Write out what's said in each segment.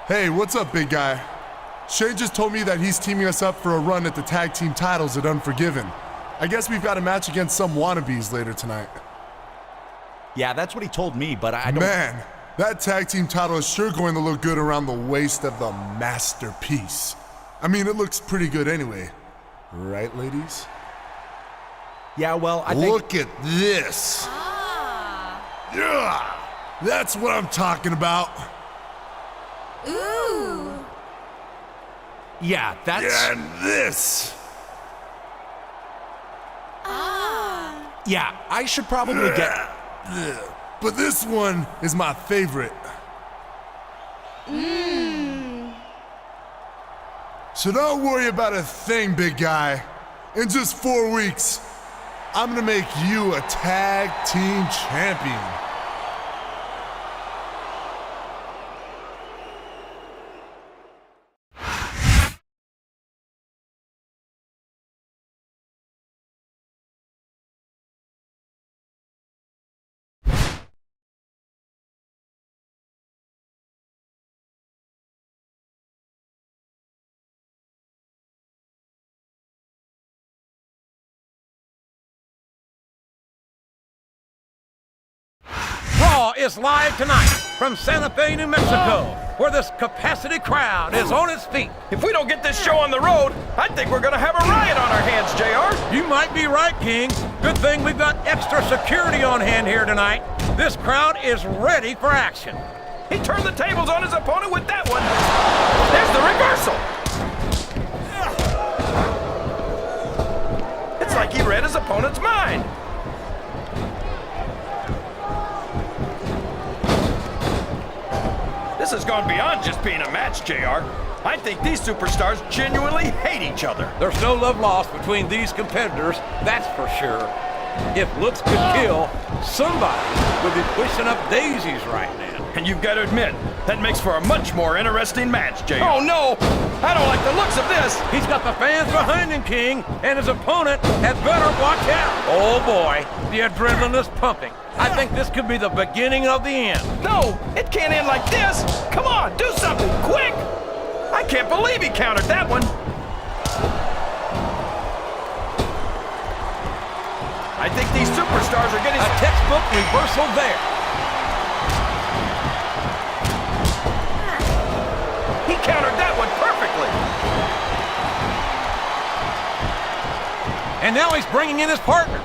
Hey, what's up, big guy? Shane just told me that he's teaming us up for a run at the tag team titles at Unforgiven. I guess we've got a match against some wannabes later tonight. Yeah, that's what he told me, but I don't... Man, that tag team title is sure going to look good around the waist of the masterpiece. I mean, it looks pretty good anyway. Right, ladies? Yeah, well, I think... Look at this! Yeah! That's what I'm talking about! Ooh! Yeah, that's... Yeah, and this! Yeah, I should probably get... But this one is my favorite. So don't worry about a thing, big guy. In just 4 weeks, I'm gonna make you a tag team champion. Raw is live tonight from Santa Fe, New Mexico, where this capacity crowd is on its feet. If we don't get this show on the road, I think we're gonna have a riot on our hands, JR. You might be right, King. Good thing we've got extra security on hand here tonight. This crowd is ready for action. He turned the tables on his opponent with that one. There's the reversal. It's like he read his opponent's mind. This has gone beyond just being a match, JR. I think these superstars genuinely hate each other. There's no love lost between these competitors, that's for sure. If looks could kill, somebody would be pushing up daisies right now. And you've got to admit, that makes for a much more interesting match, JR. Oh, no! I don't like the looks of this! He's got the fans behind him, King, and his opponent had better watch out. Oh, boy, the adrenaline is pumping. I think this could be the beginning of the end. No, it can't end like this! Come on, do something, quick! I can't believe he countered that one! I think these superstars are getting... A textbook reversal there. He countered that one perfectly! And now he's bringing in his partner.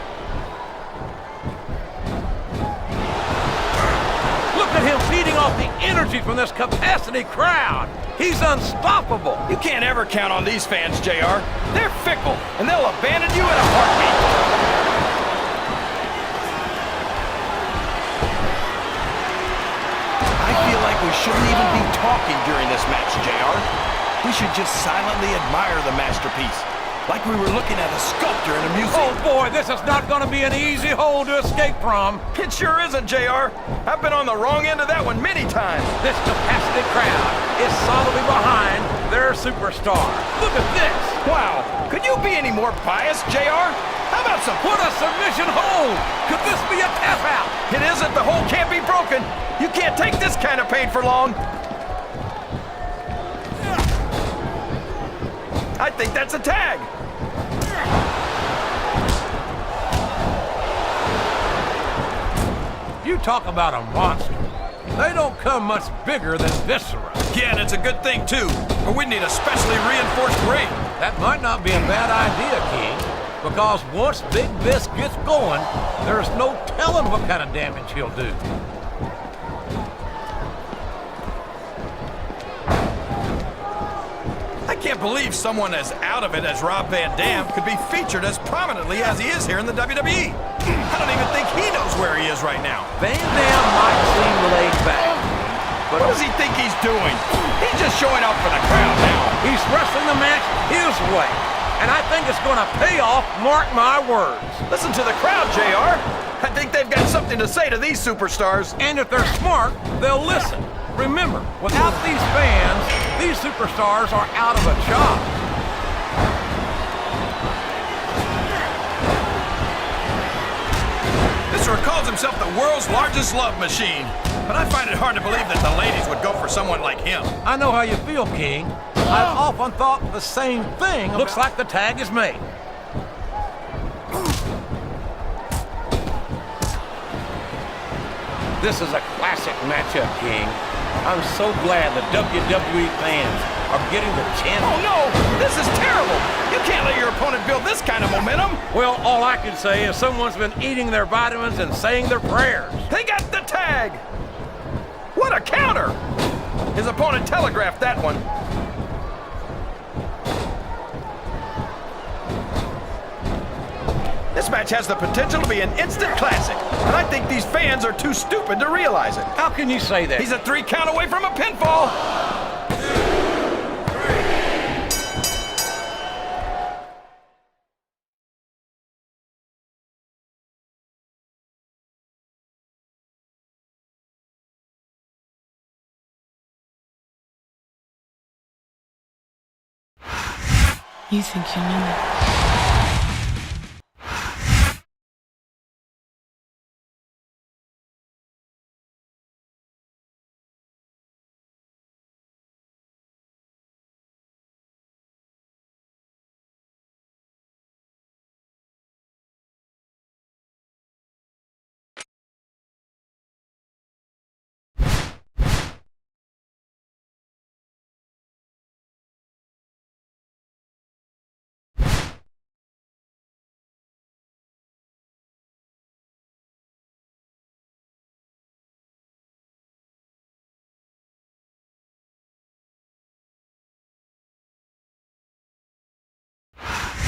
Look at him feeding off the energy from this capacity crowd. He's unstoppable. You can't ever count on these fans, JR. They're fickle, and they'll abandon you in a heartbeat. I feel like we shouldn't even be talking during this match, JR. We should just silently admire the masterpiece, like we were looking at a sculpture in a museum. Oh boy, this is not going to be an easy hole to escape from. It sure isn't, JR. I've been on the wrong end of that one many times. This capacity crowd is solidly behind their superstar. Look at this. Wow, could you be any more biased, JR? How about some... What a submission hold. Could this be a tap out? It isn't. The hold can't be broken. You can't take this kind of pain for long. I think that's a tag. You talk about a monster. They don't come much bigger than Viscera. Yeah, and it's a good thing, too. But we need a specially reinforced ring. That might not be a bad idea, King. Because once Big Vis gets going, there's no telling what kind of damage he'll do. I can't believe someone as out of it as Rob Van Dam could be featured as prominently as he is here in the WWE. I don't even think he knows where he is right now. Van Dam might seem laid back, but what does he think he's doing? He's just showing up for the crowd now. He's wrestling the match his way. And I think it's going to pay off, mark my words. Listen to the crowd, JR. I think they've got something to say to these superstars. And if they're smart, they'll listen. Remember, without these fans, these superstars are out of a job. Viscera calls himself the world's largest love machine. but I find it hard to believe that the ladies would go for someone like him. I know how you feel, King. I've often thought the same thing. Looks like the tag is made. This is a classic matchup, King. I'm so glad the WWE fans are getting the chance. Oh, no! This is terrible! You can't let your opponent build this kind of momentum! Well, all I can say is someone's been eating their vitamins and saying their prayers. They got the tag! What a counter! His opponent telegraphed that one. This match has the potential to be an instant classic, and I think these fans are too stupid to realize it. How can you say that? He's a 3 count away from a pinfall! You think you know it?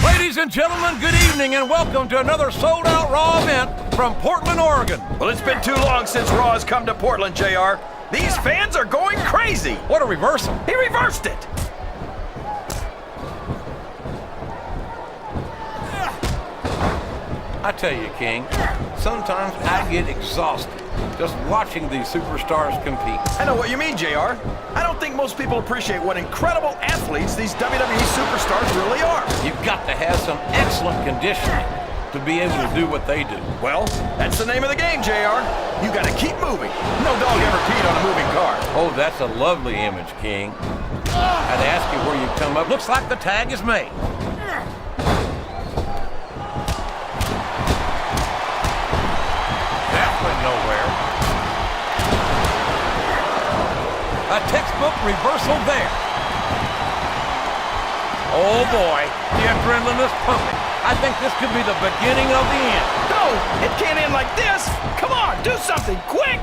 Ladies and gentlemen, good evening and welcome to another sold-out Raw event from Portland, Oregon. Well, it's been too long since Raw has come to Portland, JR. These fans are going crazy. What a reversal. He reversed it. I tell you, King, sometimes I get exhausted just watching these superstars compete. I know what you mean, JR. I don't think most people appreciate what incredible athletes these WWE superstars really are. You've got to have some excellent conditioning to be able to do what they do. Well, that's the name of the game, JR. You got to keep moving. No dog ever peed on a moving car. Oh, that's a lovely image, King. I'd ask you where you come up. Looks like the tag is made. That went nowhere. A textbook reversal there. Oh boy, the adrenaline is pumping. I think this could be the beginning of the end. No, it can't end like this. Come on, do something, quick!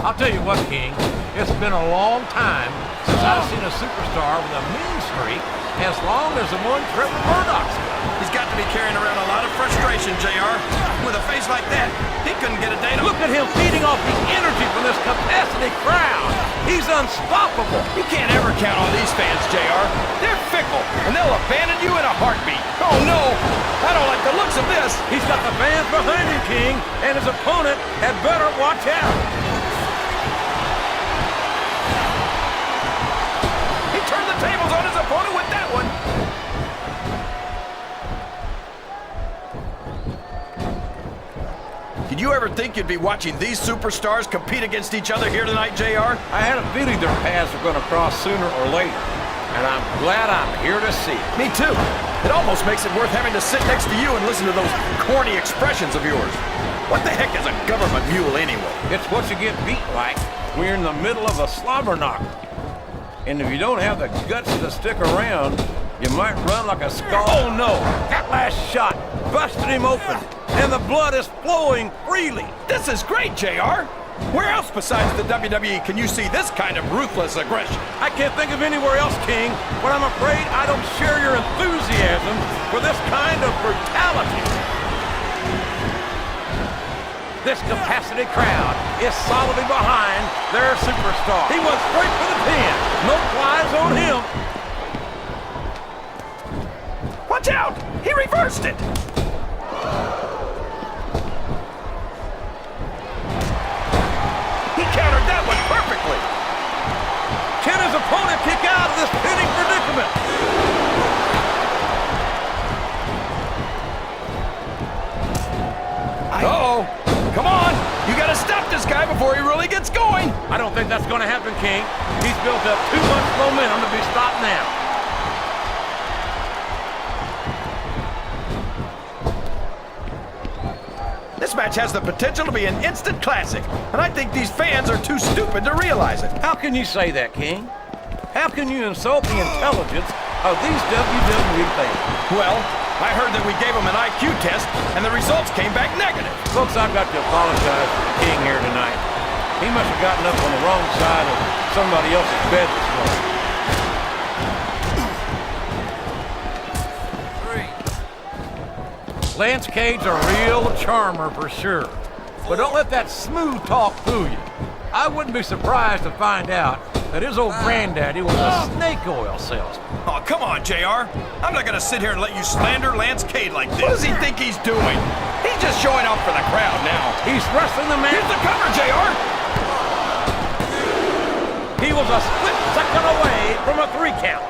I'll tell you what, King, it's been a long time since I've seen a superstar with a mean streak as long as the one Trevor Murdoch's got. He's got to be carrying around a lot of frustration, JR. With a face like that, he couldn't get a date on. Look at him feeding off the energy from this capacity crowd. He's unstoppable. You can't ever count on these fans, JR. They're fickle, and they'll abandon you in a heartbeat. Oh, no. I don't like the looks of this. He's got the fans behind him, King, and his opponent had better watch out. He turned the tables on his opponent with that one. Did you ever think you'd be watching these superstars compete against each other here tonight, JR? I had a feeling their paths were going to cross sooner or later, and I'm glad I'm here to see it. Me too. It almost makes it worth having to sit next to you and listen to those corny expressions of yours. What the heck is a government mule anyway? It's what you get beat like when you're in the middle of a slobber knocker. And if you don't have the guts to stick around, you might run like a skull. Oh no! That last shot busted him open, and the blood is flowing freely. This is great, JR. Where else besides the WWE can you see this kind of ruthless aggression? I can't think of anywhere else, King, but I'm afraid I don't share your enthusiasm for this kind of brutality. This capacity crowd is solidly behind their superstar. He went straight for the pin. No flies on him. Watch out! He reversed it! He countered that one perfectly. Can his opponent kick out of this pinning predicament? this guy before he really gets going. I don't think that's going to happen, King. He's built up too much momentum to be stopped now. This match has the potential to be an instant classic, and I think these fans are too stupid to realize it. How can you say that, King? How can you insult the intelligence of these WWE fans? Well, I heard that we gave them an IQ test, and the results came back negative. Folks, I've got to apologize for the King here tonight. He must have gotten up on the wrong side of somebody else's bed this morning. Lance Cade's a real charmer for sure. But don't let that smooth talk fool you. I wouldn't be surprised to find out that his old granddaddy was a snake oil salesman. Oh, come on, JR. I'm not going to sit here and let you slander Lance Cade like this. What does he think he's doing? He's just showing off for the crowd now. He's wrestling the man. Here's the cover, JR. He was a split second away from a 3 count.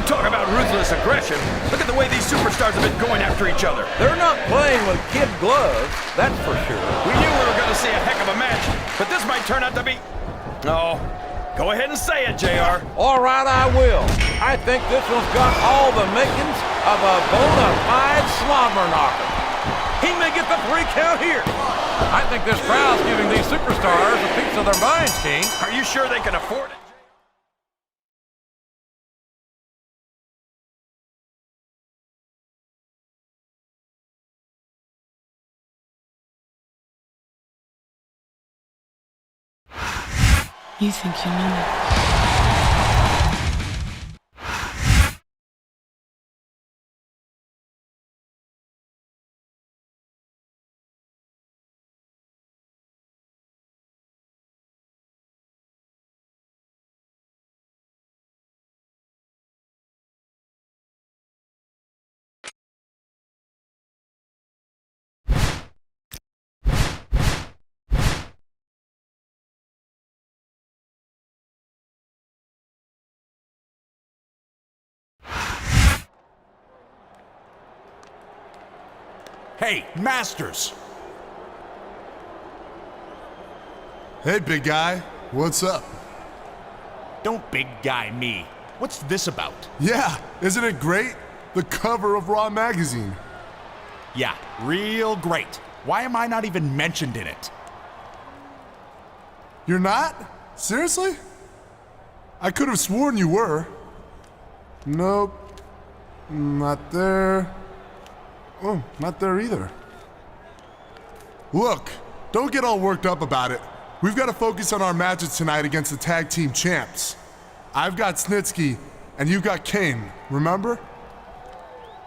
Talk about ruthless aggression. Look at the way these superstars have been going after each other. They're not playing with kid gloves, that's for sure. We knew we were going to see a heck of a match, but this might turn out to be... Oh, go ahead and say it, JR. All right, I will. I think this one's got all the makings of a bona fide slobber knocker. He may get the 3 count here. I think this crowd's giving these superstars a piece of their minds, King. Are you sure they can afford it? You think you know me. Hey, Masters! Hey, big guy. What's up? Don't big guy me. What's this about? Yeah, isn't it great? The cover of Raw magazine. Yeah, real great. Why am I not even mentioned in it? You're not? Seriously? I could have sworn you were. Nope. Not there. Oh, not there either. Look, don't get all worked up about it. We've got to focus on our matches tonight against the tag team champs. I've got Snitsky, and you've got Kane, remember?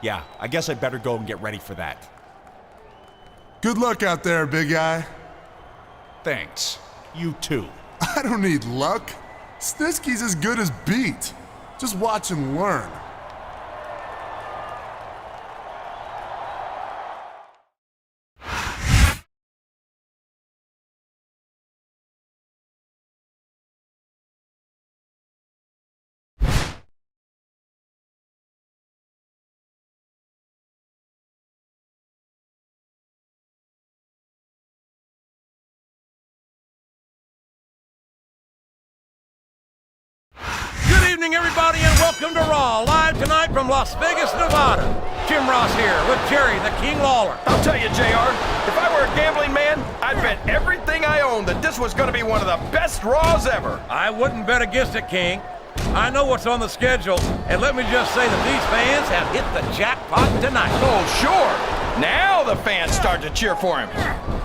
Yeah, I guess I better go and get ready for that. Good luck out there, big guy. Thanks. You too. I don't need luck. Snitsky's as good as beat. Just watch and learn. Good evening, everybody, and welcome to Raw, live tonight from Las Vegas, Nevada. Jim Ross here with Jerry the King Lawler. I'll tell you, JR, if I were a gambling man, I'd bet everything I own that this was going to be one of the best Raws ever. I wouldn't bet against it, King. I know what's on the schedule, and let me just say that these fans have hit the jackpot tonight. Oh, sure. Now the fans start to cheer for him.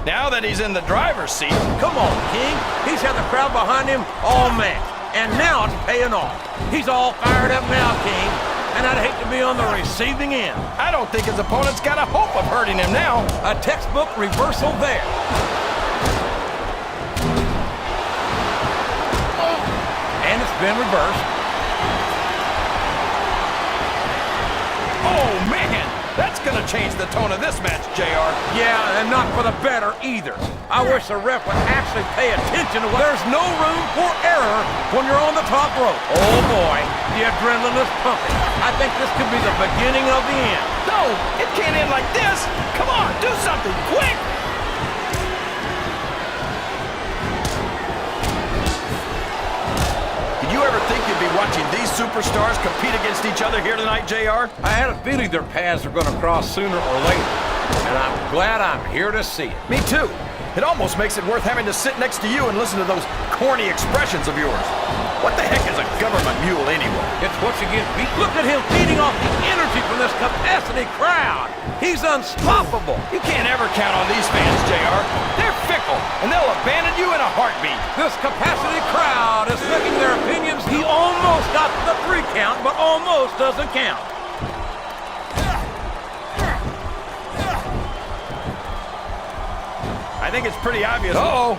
Now that he's in the driver's seat. Come on, King. He's had the crowd behind him all match, and now it's paying off. He's all fired up now, King, and I'd hate to be on the receiving end. I don't think his opponent's got a hope of hurting him now. A textbook reversal there. And it's been reversed. Oh, man. That's gonna change the tone of this match, JR. Yeah, and not for the better either. I wish the ref would actually pay attention to what... There's no room for error when you're on the top rope. Oh boy, the adrenaline is pumping. I think this could be the beginning of the end. No, it can't end like this. Come on, do something, quick! Did you ever think you'd be watching these superstars compete against each other here tonight, JR? I had a feeling their paths are going to cross sooner or later, and I'm glad I'm here to see it. Me too. It almost makes it worth having to sit next to you and listen to those corny expressions of yours. What the heck is a government mule anyway? It's what you get beat. Look at him feeding off the energy from this capacity crowd. He's unstoppable. You can't ever count on these fans, JR. They're fickle, and they'll abandon you in a heartbeat. This capacity crowd is making their opinions. He almost got the 3 count, but almost doesn't count. I think it's pretty obvious. Uh-oh.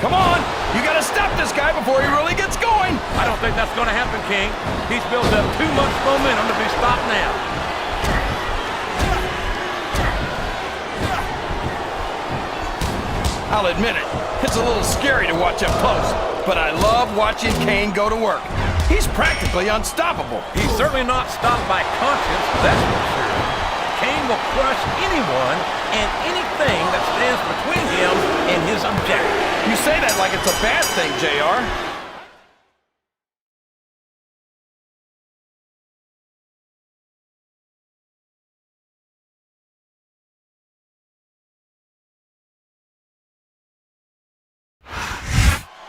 Come on. You got to stop this guy before he really gets going. I don't think that's going to happen, King. He's built up too much momentum to be stopped now. I'll admit it. It's a little scary to watch up close, but I love watching Kane go to work. He's practically unstoppable. He's certainly not stopped by conscience, that's for sure. Kane will crush anyone and anything that stands between him and his objective. You say that like it's a bad thing, JR.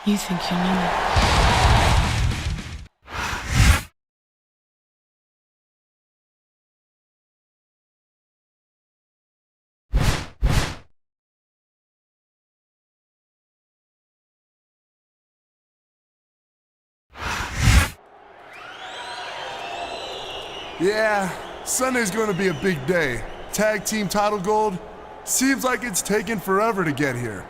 You think you know me. Yeah, Sunday's going to be a big day. Tag team title gold. Seems like it's taken forever to get here.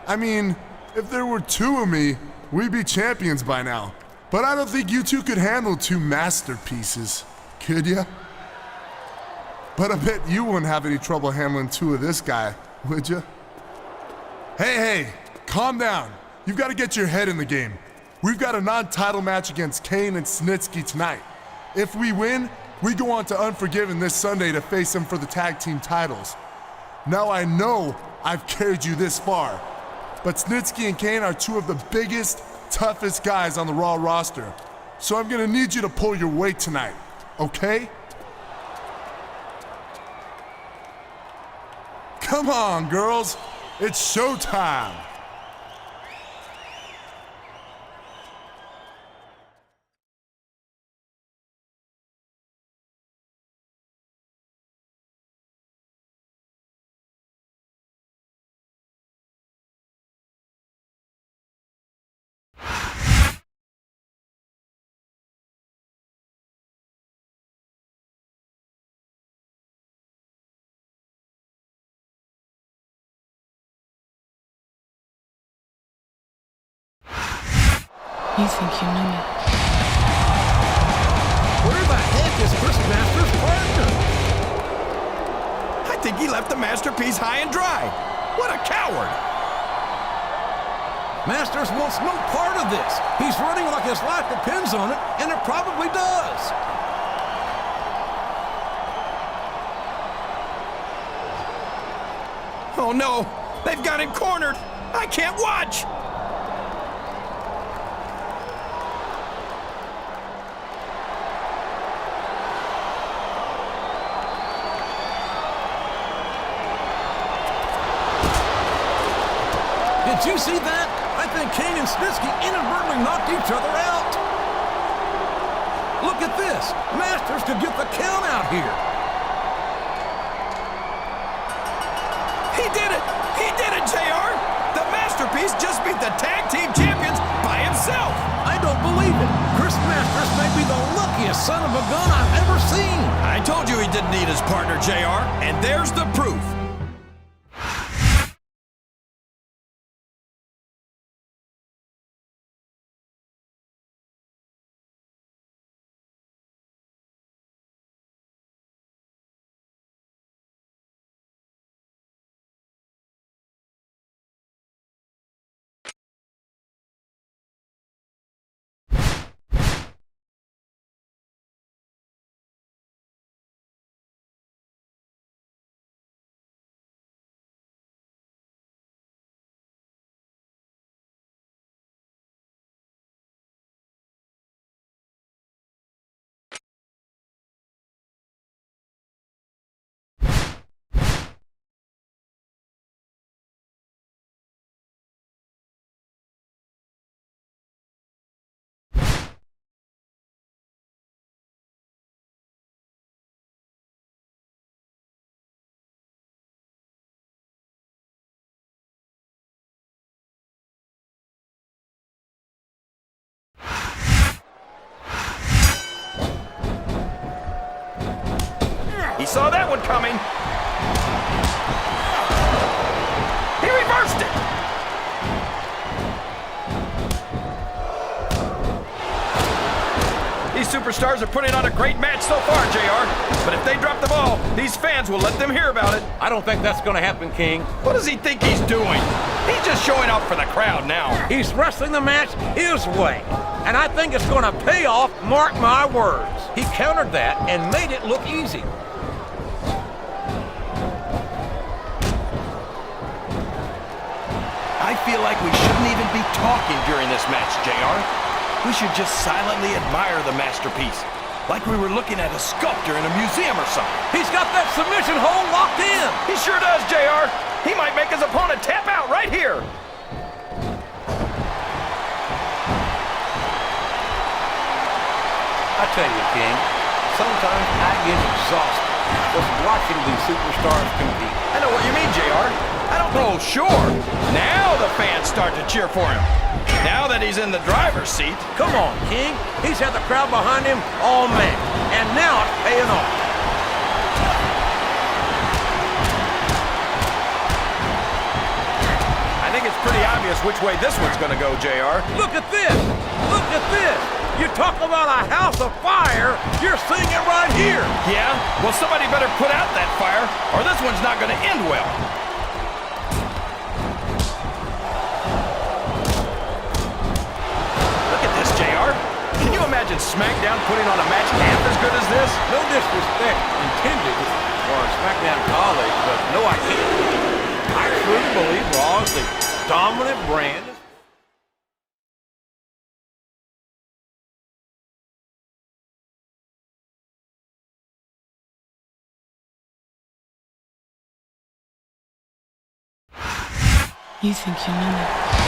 I mean, if there were 2 of me, we'd be champions by now. But I don't think you two could handle 2 masterpieces, could ya? But I bet you wouldn't have any trouble handling 2 of this guy, would ya? Hey, calm down. You've got to get your head in the game. We've got a non-title match against Kane and Snitsky tonight. If we win, we go on to Unforgiven this Sunday to face them for the tag team titles. Now I know I've carried you this far, but Snitsky and Kane are 2 of the biggest, toughest guys on the Raw roster. So I'm gonna need you to pull your weight tonight, okay? Come on, girls. It's showtime. You think you know me. Where the heck is Chris Masters' partner? I think he left the masterpiece high and dry. What a coward! Masters wants no part of this. He's running like his life depends on it, and it probably does. Oh no, they've got him cornered. I can't watch. Did you see that? I think Kane and Snitsky inadvertently knocked each other out. Look at this. Masters could get the count out here. He did it! He did it, JR! The masterpiece just beat the tag team champions by himself! I don't believe it. Chris Masters may be the luckiest son of a gun I've ever seen. I told you he didn't need his partner, JR, and there's the proof. He saw that one coming. He reversed it. These superstars are putting on a great match so far, JR. But if they drop the ball, these fans will let them hear about it. I don't think that's going to happen, King. What does he think he's doing? He's just showing off for the crowd now. He's wrestling the match his way. And I think it's going to pay off, mark my words. He countered that and made it look easy. I feel like we shouldn't even be talking during this match, JR. We should just silently admire the masterpiece, like we were looking at a sculptor in a museum or something. He's got that submission hold locked in. He sure does, JR. He might make his opponent tap out right here. I tell you, King, sometimes I get exhausted just watching these superstars compete. I know what you mean, JR. I don't know. Oh, sure. Now the fans start to cheer for him. Now that he's in the driver's seat. Come on, King. He's had the crowd behind him all match, and now it's paying off. I think it's pretty obvious which way this one's going to go, JR. Look at this. Look at this. You talk about a house of fire, you're seeing it right here. Yeah? Well, somebody better put out that fire, or this one's not going to end well. Look at this, JR. Can you imagine Smackdown putting on a match half as good as this? No disrespect intended for a Smackdown colleague, but no, I can't. I truly believe Raw is the dominant brand. You think you know me.